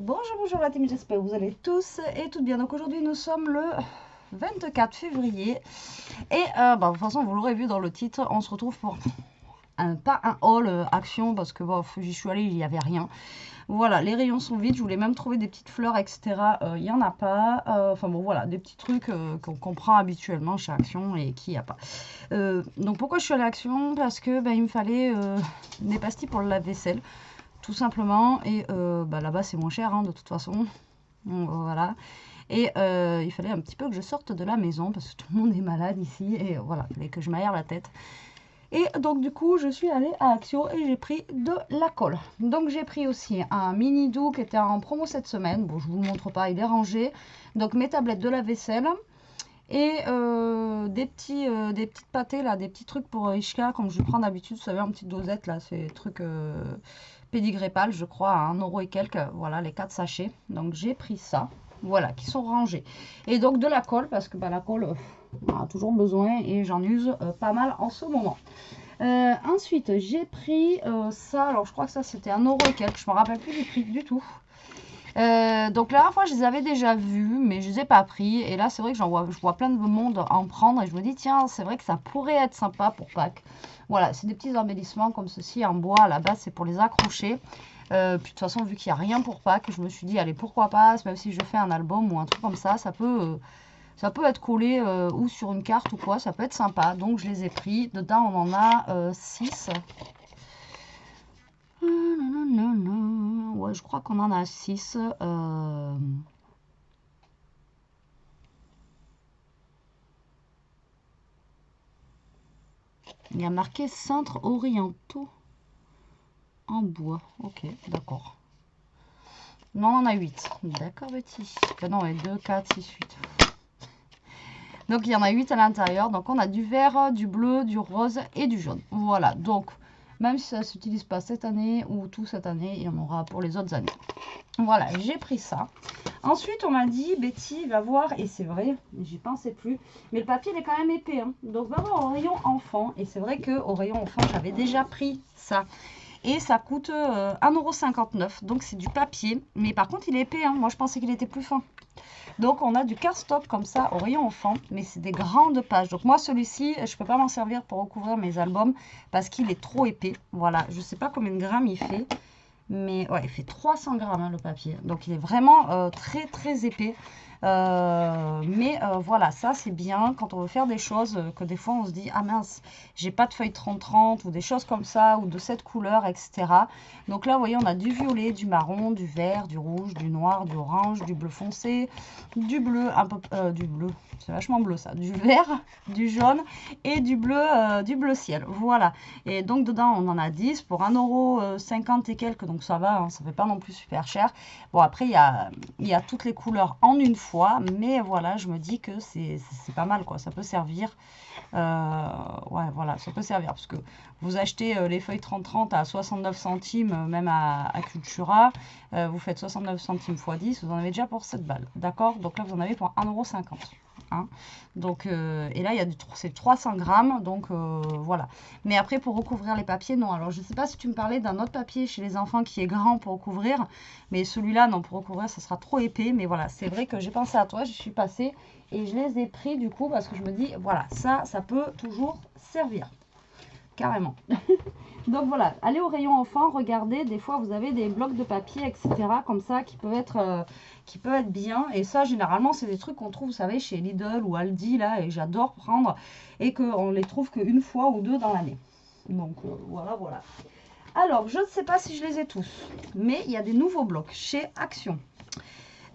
Bonjour, bonjour la team, j'espère que vous allez tous et toutes bien. Donc aujourd'hui nous sommes le 24 février et de toute façon vous l'aurez vu dans le titre, on se retrouve pour pas un haul action parce que bon, j'y suis allée, il n'y avait rien. Voilà, les rayons sont vides, je voulais même trouver des petites fleurs, etc. Il n'y en a pas. Enfin bon, voilà, des petits trucs qu'on prend habituellement chez Action et qui n'y a pas. Donc pourquoi je suis allée à Action? Parce que il me fallait des pastilles pour le lave-vaisselle, tout simplement. Et là-bas, c'est moins cher, hein, de toute façon. Donc, voilà. Et il fallait un petit peu que je sorte de la maison parce que tout le monde est malade ici. Et voilà, il fallait que je m'aère la tête. Et donc du coup je suis allée à Action et j'ai pris de la colle. Donc j'ai pris aussi un mini doux qui était en promo cette semaine. Bon, je vous le montre pas, il est rangé. Donc mes tablettes de la vaisselle et des petites pâtés là, des petits trucs pour Ishka comme je prends d'habitude. Vous savez, en petite dosette là, c'est des trucs pédigrépal, je crois, à 1 € et quelques. Voilà, les 4 sachets. Donc j'ai pris ça. Voilà, qui sont rangés. Et donc de la colle, parce que la colle, on a toujours besoin et j'en use pas mal en ce moment. Ensuite, j'ai pris ça. Alors, je crois que ça, c'était 1 € et quelques. Je me rappelle plus du prix du tout. Donc, la dernière fois, je les avais déjà vus, mais je les ai pas pris. Et là, c'est vrai que je vois plein de monde en prendre. Et je me dis, tiens, c'est vrai que ça pourrait être sympa pour Pâques. Voilà, c'est des petits embellissements comme ceci en bois. À la base, c'est pour les accrocher. Puis de toute façon, vu qu'il n'y a rien pour Pâques, je me suis dit, allez, pourquoi pas, même si je fais un album ou un truc comme ça, ça peut être collé ou sur une carte ou quoi, ça peut être sympa. Donc je les ai pris. Dedans, on en a 6. Ouais, je crois qu'on en a 6. Il y a marqué cintres orientaux en bois. Ok, d'accord. Non, on en a 8. D'accord, Betty. Non, 2, 4, 6, 8. Donc, il y en a 8 à l'intérieur. Donc, on a du vert, du bleu, du rose et du jaune. Voilà. Donc, même si ça ne s'utilise pas cette année ou tout cette année, il y en aura pour les autres années. Voilà, j'ai pris ça. Ensuite, on m'a dit, Betty, va voir, et c'est vrai, j'y pensais plus, mais le papier, il est quand même épais. Hein. Donc, va voir au rayon enfant. Et c'est vrai qu'au rayon enfant, j'avais déjà pris ça. Et ça coûte 1,59 €. Donc, c'est du papier. Mais par contre, il est épais. Hein. Moi, je pensais qu'il était plus fin. Donc, on a du cardstock comme ça au rayon enfant. Mais c'est des grandes pages. Donc, moi, celui-ci, je ne peux pas m'en servir pour recouvrir mes albums parce qu'il est trop épais. Voilà, je ne sais pas combien de grammes il fait. Mais ouais, il fait 300 grammes, hein, le papier. Donc, il est vraiment très, très épais. Voilà, ça c'est bien quand on veut faire des choses que des fois on se dit, ah mince, j'ai pas de feuille 30-30 ou des choses comme ça, ou de cette couleur, etc. Donc là, vous voyez, on a du violet, du marron, du vert, du rouge, du noir, du orange, du bleu foncé, du bleu, un peu, du bleu, c'est vachement bleu ça, du vert, du jaune et du bleu ciel. Voilà. Et donc dedans, on en a 10 pour 1,50 € et quelques, donc ça va, hein, ça fait pas non plus super cher. Bon, après, il y a toutes les couleurs en une fois. Mais voilà, je me dis que c'est pas mal, quoi. Ça peut servir. Ouais, voilà, ça peut servir. Parce que vous achetez les feuilles 30-30 à 69 centimes, même à Cultura. Vous faites 69 centimes x 10, vous en avez déjà pour 7 balles. D'accord? Donc là, vous en avez pour 1,50 €. Hein. Donc, et là, c'est 300 grammes. Donc, voilà. Mais après, pour recouvrir les papiers, non. Alors, je ne sais pas si tu me parlais d'un autre papier chez les enfants qui est grand pour recouvrir. Mais celui-là, non, pour recouvrir, ça sera trop épais. Mais voilà, c'est vrai que j'ai pensé à toi. Je suis passée et je les ai pris du coup parce que je me dis, voilà, ça peut toujours servir. Carrément. Donc voilà, allez au rayon enfant, regardez, des fois vous avez des blocs de papier, etc. comme ça qui peuvent être bien. Et ça, généralement, c'est des trucs qu'on trouve, vous savez, chez Lidl ou Aldi, là, et j'adore prendre. Et qu'on les trouve qu'une fois ou deux dans l'année. Donc voilà, voilà. Alors, je ne sais pas si je les ai tous, mais il y a des nouveaux blocs chez Action.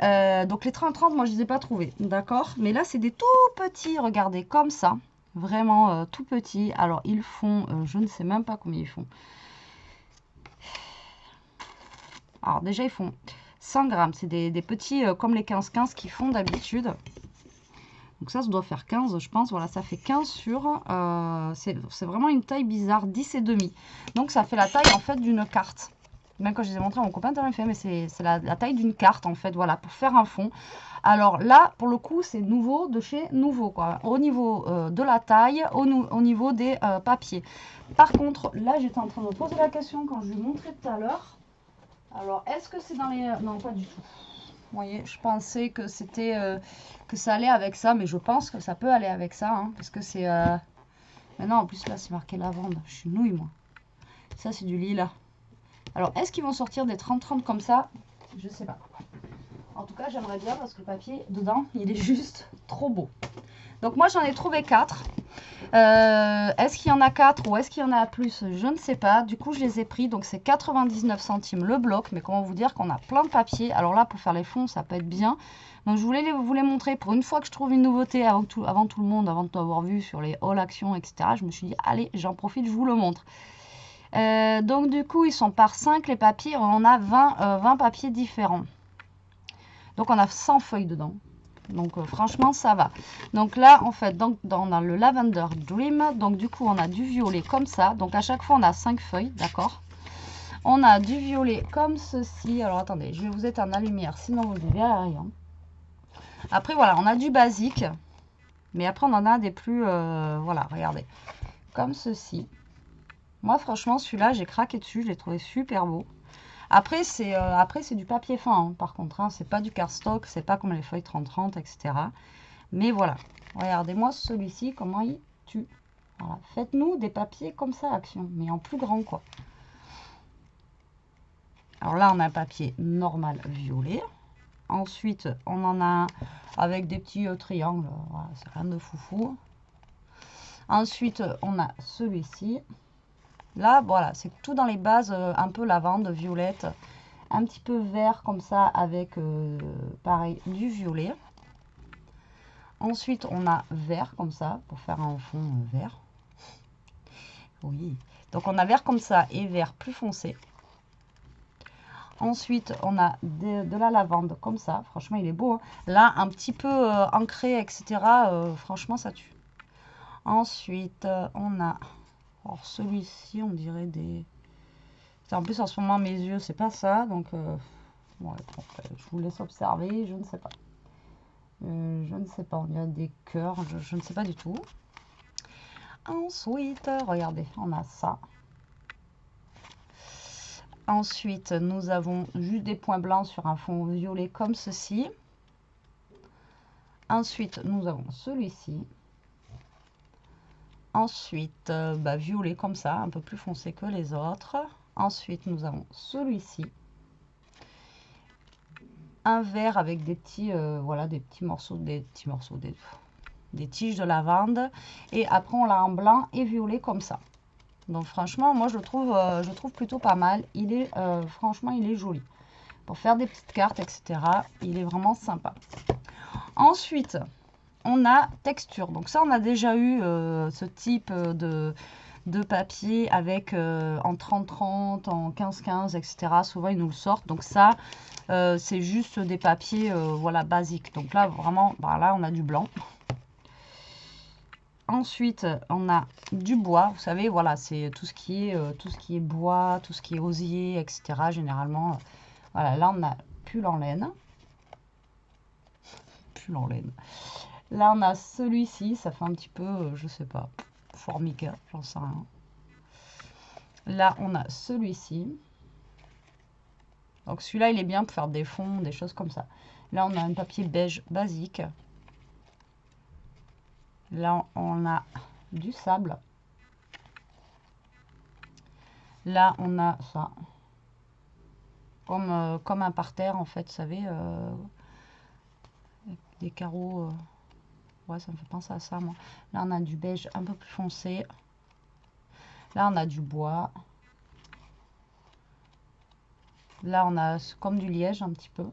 Donc les 30-30, moi je ne les ai pas trouvés, d'accord? Mais là, c'est des tout petits, regardez, comme ça. Vraiment tout petits. Alors, ils font, je ne sais même pas combien ils font. Alors, déjà, ils font 100 grammes. C'est des petits, comme les 15-15 qu'ils font d'habitude. Donc ça doit faire 15, je pense. Voilà, ça fait 15 sur... c'est vraiment une taille bizarre, 10 et demi. Donc, ça fait la taille, en fait, d'une carte. Même quand je les ai montrés à mon copain, il fait, mais c'est la taille d'une carte, en fait, voilà, pour faire un fond. Alors là, pour le coup, c'est nouveau de chez Nouveau, quoi. Au niveau de la taille, au niveau des papiers. Par contre, là, j'étais en train de me poser la question quand je lui montrais tout à l'heure. Alors, est-ce que c'est dans les... Non, pas du tout. Vous voyez, je pensais que c'était... que ça allait avec ça, mais je pense que ça peut aller avec ça, hein, parce que c'est... Mais non, en plus, là, c'est marqué lavande. Je suis nouille, moi. Ça, c'est du lilas. Alors, est-ce qu'ils vont sortir des 30-30 comme ça? Je sais pas. En tout cas, j'aimerais bien parce que le papier, dedans, il est juste trop beau. Donc, moi, j'en ai trouvé 4. Est-ce qu'il y en a 4 ou est-ce qu'il y en a plus? Je ne sais pas. Du coup, je les ai pris. Donc, c'est 99 centimes le bloc. Mais comment vous dire qu'on a plein de papier. Alors là, pour faire les fonds, ça peut être bien. Donc, je voulais vous les montrer. Pour une fois que je trouve une nouveauté avant tout le monde, avant de tout avoir vu sur les haul actions, etc. Je me suis dit, allez, j'en profite, je vous le montre. Donc, du coup, ils sont par 5 les papiers. On a 20 papiers différents. Donc, on a 100 feuilles dedans. Donc franchement ça va. Donc là en fait donc on a le Lavender Dream. Donc du coup on a du violet comme ça. Donc à chaque fois on a 5 feuilles, d'accord. On a du violet comme ceci. Alors attendez, je vais vous éteindre la lumière sinon vous ne verrez rien. Après voilà, on a du basique. Mais après on en a des plus voilà, regardez. Comme ceci. Moi franchement celui-là j'ai craqué dessus, je l'ai trouvé super beau. Après, c'est du papier fin, hein, par contre. Hein, c'est pas du cardstock, c'est pas comme les feuilles 30-30, etc. Mais voilà. Regardez-moi celui-ci, comment il tue. Voilà. Faites-nous des papiers comme ça, Action. Mais en plus grand, quoi. Alors là, on a un papier normal violet. Ensuite, on en a un avec des petits triangles. Voilà, c'est rien de foufou. Ensuite, on a celui-ci. Là, voilà, c'est tout dans les bases, un peu lavande, violette, un petit peu vert comme ça avec, pareil, du violet. Ensuite, on a vert comme ça pour faire un fond vert. Oui, donc on a vert comme ça et vert plus foncé. Ensuite, on a de la lavande comme ça. Franchement, il est beau, hein. Là, un petit peu ancré, etc. Franchement, ça tue. Ensuite, on a... Alors celui-ci, on dirait des... En plus, en ce moment, mes yeux, c'est pas ça. Donc, ouais, je vous laisse observer. Je ne sais pas. Je ne sais pas. On dirait des cœurs. Je ne sais pas du tout. Ensuite, regardez, on a ça. Ensuite, nous avons juste des points blancs sur un fond violet comme ceci. Ensuite, nous avons celui-ci. Ensuite, violet comme ça, un peu plus foncé que les autres. Ensuite, nous avons celui-ci. Un vert avec des petits, voilà, des petits morceaux, des tiges de lavande. Et après, on l'a en blanc et violet comme ça. Donc, franchement, moi, je le trouve plutôt pas mal. Il est, franchement, il est joli. Pour faire des petites cartes, etc., il est vraiment sympa. Ensuite, on a texture. Donc ça, on a déjà eu ce type de papier avec en 30-30, en 15-15, etc. Souvent, ils nous le sortent. Donc ça, c'est juste des papiers voilà, basiques. Donc là, vraiment, là, on a du blanc. Ensuite, on a du bois. Vous savez, voilà, c'est tout ce qui est bois, tout ce qui est osier, etc. Généralement, voilà, là, on a pull en laine. Pull en laine. Là, on a celui-ci, ça fait un petit peu, je sais pas, formica, j'en sais rien. Là, on a celui-ci. Donc, celui-là, il est bien pour faire des fonds, des choses comme ça. Là, on a un papier beige basique. Là, on a du sable. Là, on a ça. Comme un parterre, en fait, vous savez, des carreaux... ouais, ça me fait penser à ça, moi. Là, on a du beige un peu plus foncé. Là, on a du bois. Là, on a comme du liège, un petit peu.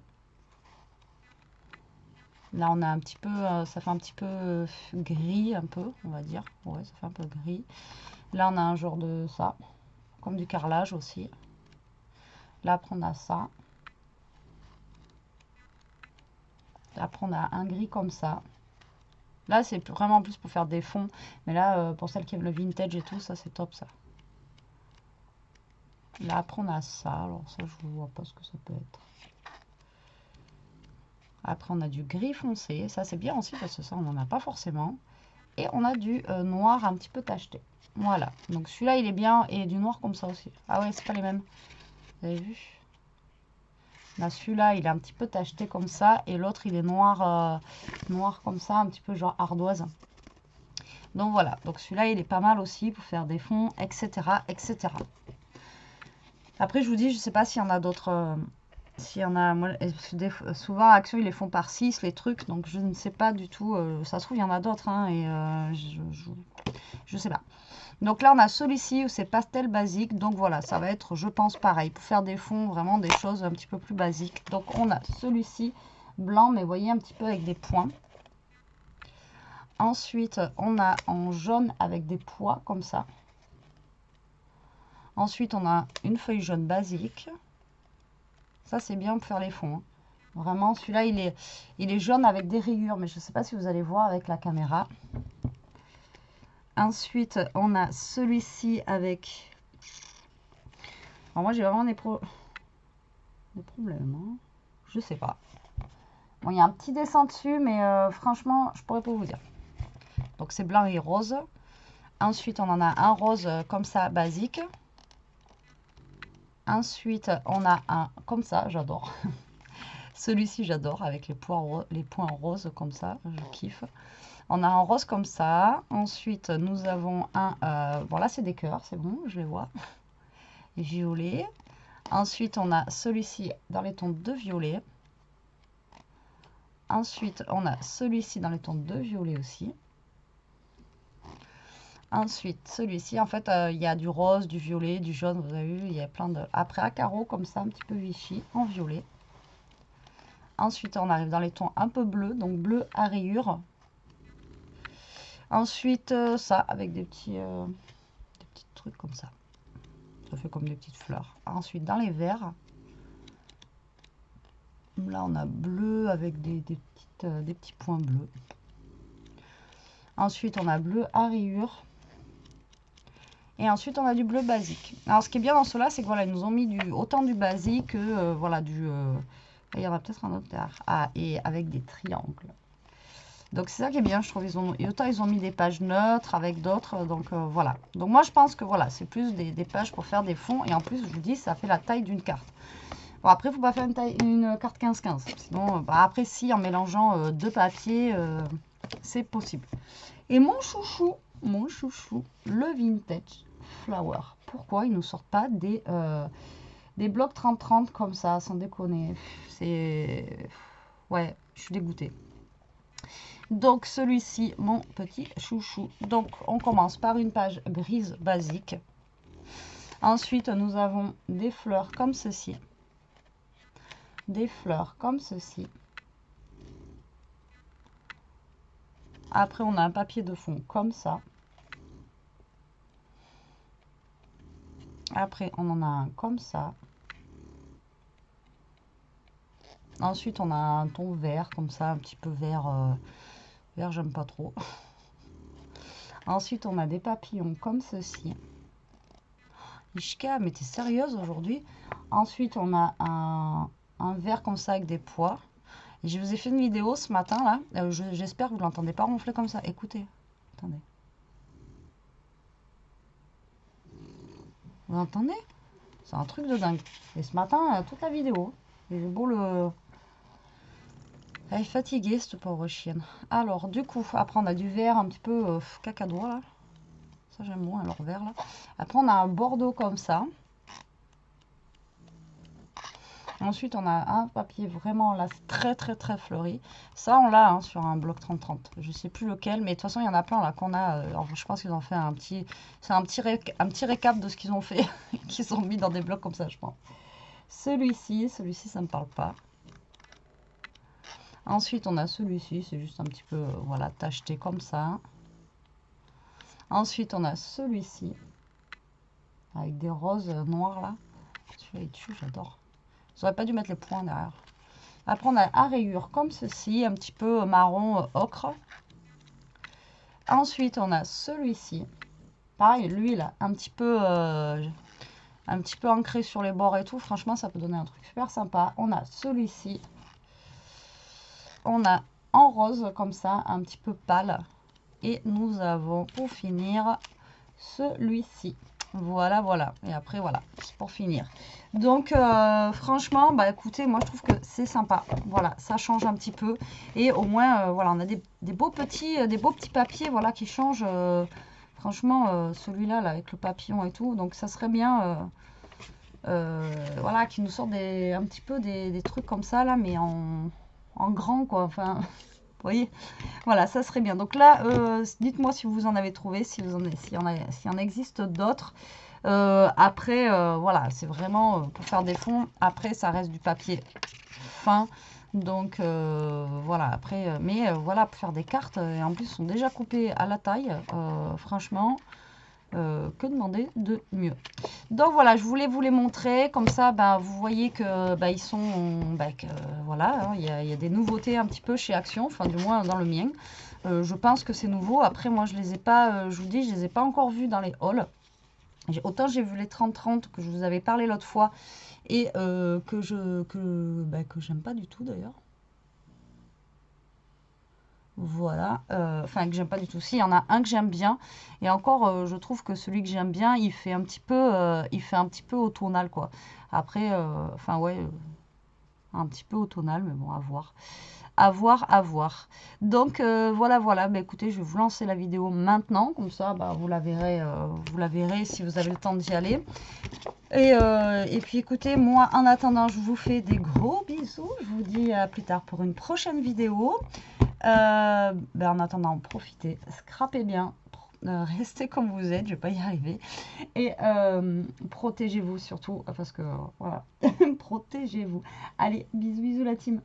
Là, on a un petit peu, ça fait un petit peu gris, un peu, on va dire. Ouais, ça fait un peu gris. Là, on a un genre de ça, comme du carrelage aussi. Là, après, on a ça. Après, on a un gris comme ça. Là, c'est vraiment plus pour faire des fonds. Mais là, pour celles qui aiment le vintage et tout, ça, c'est top, ça. Là, après, on a ça. Alors, ça, je ne vois pas ce que ça peut être. Après, on a du gris foncé. Ça, c'est bien aussi parce que ça, on n'en a pas forcément. Et on a du noir un petit peu tacheté. Voilà. Donc, celui-là, il est bien. Et du noir comme ça aussi. Ah ouais, c'est pas les mêmes. Vous avez vu? Là, celui-là, il est un petit peu tacheté comme ça. Et l'autre, il est noir, noir comme ça, un petit peu genre ardoise. Donc voilà, donc celui-là, il est pas mal aussi pour faire des fonds, etc. etc. Après, je vous dis, je sais pas s'il y en a d'autres... s'il y en a... Moi, souvent, Action, ils les font par 6, les trucs. Donc, je ne sais pas du tout. Ça se trouve, il y en a d'autres. Hein, et je sais pas. Donc là, on a celui-ci où c'est pastel basique. Donc voilà, ça va être, je pense, pareil. Pour faire des fonds, vraiment des choses un petit peu plus basiques. Donc on a celui-ci blanc, mais vous voyez, un petit peu avec des points. Ensuite, on a en jaune avec des pois, comme ça. Ensuite, on a une feuille jaune basique. Ça, c'est bien pour faire les fonds. Hein. Vraiment, celui-là, il est jaune avec des rayures. Mais je ne sais pas si vous allez voir avec la caméra. Ensuite, on a celui-ci avec... Alors moi, j'ai vraiment des problèmes. Hein. Je sais pas. Bon, il y a un petit dessin dessus, mais franchement, je pourrais pas vous dire. Donc, c'est blanc et rose. Ensuite, on en a un rose comme ça, basique. Ensuite, on a un comme ça, j'adore. Celui-ci, j'adore, avec les points roses comme ça, je kiffe. On a un rose comme ça. Ensuite, nous avons un... bon, là, c'est des cœurs, c'est bon, je les vois. Violet. Ensuite, on a celui-ci dans les tons de violet. Ensuite, on a celui-ci dans les tons de violet aussi. Ensuite, celui-ci, en fait, il y a du rose, du violet, du jaune, vous avez vu, il y a plein de... Après, à carreaux, comme ça, un petit peu Vichy, en violet. Ensuite, on arrive dans les tons un peu bleus, donc bleu à rayures. Ensuite, ça, avec des petits trucs comme ça. Ça fait comme des petites fleurs. Ensuite, dans les verts, là, on a bleu avec des petits points bleus. Ensuite, on a bleu à rayures. Et ensuite, on a du bleu basique. Alors, ce qui est bien dans cela, c'est que voilà, ils nous ont mis autant du basique que voilà, il y en a peut-être un autre derrière. Ah, et avec des triangles. Donc, c'est ça qui est bien, je trouve. Et autant ils ont mis des pages neutres avec d'autres. Donc, voilà. Donc, moi, je pense que voilà, c'est plus des pages pour faire des fonds. Et en plus, je vous dis, ça fait la taille d'une carte. Bon, après, il ne faut pas faire une carte 15-15. Sinon, bah, après, si, en mélangeant deux papiers, c'est possible. Et mon chouchou, le Vintage Flower. Pourquoi ils ne nous sortent pas des blocs 30-30 comme ça, sans déconner? C'est... Ouais, je suis dégoûtée. Donc, celui-ci, mon petit chouchou. Donc, on commence par une page grise basique. Ensuite, nous avons des fleurs comme ceci. Des fleurs comme ceci. Après, on a un papier de fond comme ça. Après, on en a un comme ça. Ensuite, on a un ton vert, comme ça, un petit peu vert. Vert, j'aime pas trop. Ensuite, on a des papillons comme ceci. Ishka, mais t'es sérieuse aujourd'hui? Ensuite, on a un vert comme ça avec des pois. Et je vous ai fait une vidéo ce matin, là. J'espère que vous ne l'entendez pas ronfler comme ça. Écoutez. Attendez. Vous entendez? C'est un truc de dingue. Et ce matin, toute la vidéo. Et j'ai beau le... Elle est fatiguée, cette pauvre chienne. Alors, du coup, après, on a du vert un petit peu cacadois, là. Ça, j'aime moins, leur vert, là. Après, on a un bordeaux comme ça. Ensuite, on a un papier vraiment, là, très, très, très fleuri. Ça, on l'a hein, sur un bloc 30-30. Je ne sais plus lequel, mais de toute façon, il y en a plein, là, qu'on a... alors, je pense qu'ils ont fait un petit... C'est un petit récap de ce qu'ils ont fait, qu'ils ont mis dans des blocs comme ça, je pense. Celui-ci, ça ne me parle pas. Ensuite, on a celui-ci, c'est juste un petit peu, voilà, tacheté comme ça. Ensuite, on a celui-ci, avec des roses noirs, là. Celui-là est dessus, j'adore. J'aurais pas dû mettre les points derrière. Après, on a à rayures comme ceci, un petit peu marron ocre. Ensuite, on a celui-ci. Pareil, lui, là, un petit peu ancré sur les bords et tout. Franchement, ça peut donner un truc super sympa. On a celui-ci. On a en rose comme ça, un petit peu pâle. Et nous avons pour finir celui-ci. Voilà, voilà. Et après, voilà, c'est pour finir. Donc, franchement, bah écoutez, moi je trouve que c'est sympa. Voilà, ça change un petit peu. Et au moins, voilà, on a des beaux petits papiers, voilà, qui changent. Franchement, celui-là, là, avec le papillon et tout. Donc, ça serait bien, voilà, qui nous sortent un petit peu des trucs comme ça, là, mais en grand, quoi. Enfin, vous voyez, voilà, ça serait bien. Donc là, dites-moi si vous en avez trouvé, si vous en avez, s'il y en existe d'autres. Après, voilà, c'est vraiment pour faire des fonds. Après, ça reste du papier fin. Donc, voilà, après, mais voilà, pour faire des cartes, et en plus, sont déjà coupées à la taille. Franchement, que demander de mieux? Donc voilà, je voulais vous les montrer, comme ça bah, vous voyez que bah, ils sont, bah, que, voilà, hein, il y a des nouveautés un petit peu chez Action, enfin du moins dans le mien. Je pense que c'est nouveau. Après moi je les ai pas, je vous dis, je les ai pas encore vus dans les hauls. Autant j'ai vu les 30-30 que je vous avais parlé l'autre fois et que j'aime pas du tout d'ailleurs. Voilà, enfin que j'aime pas du tout. Si, il y en a un que j'aime bien, et encore, je trouve que celui que j'aime bien, il fait un petit peu automnal, quoi. Après, enfin ouais, un petit peu automnal, mais bon, à voir. À voir, à voir. Donc voilà, voilà. Bah, écoutez, je vais vous lancer la vidéo maintenant, comme ça, bah, vous la verrez si vous avez le temps d'y aller. Et puis écoutez, moi en attendant, je vous fais des gros bisous. Je vous dis à plus tard pour une prochaine vidéo. Ben en attendant, profitez, scrapez bien, restez comme vous êtes, je vais pas y arriver. Et protégez-vous surtout, parce que voilà, protégez-vous. Allez, bisous, bisous la team.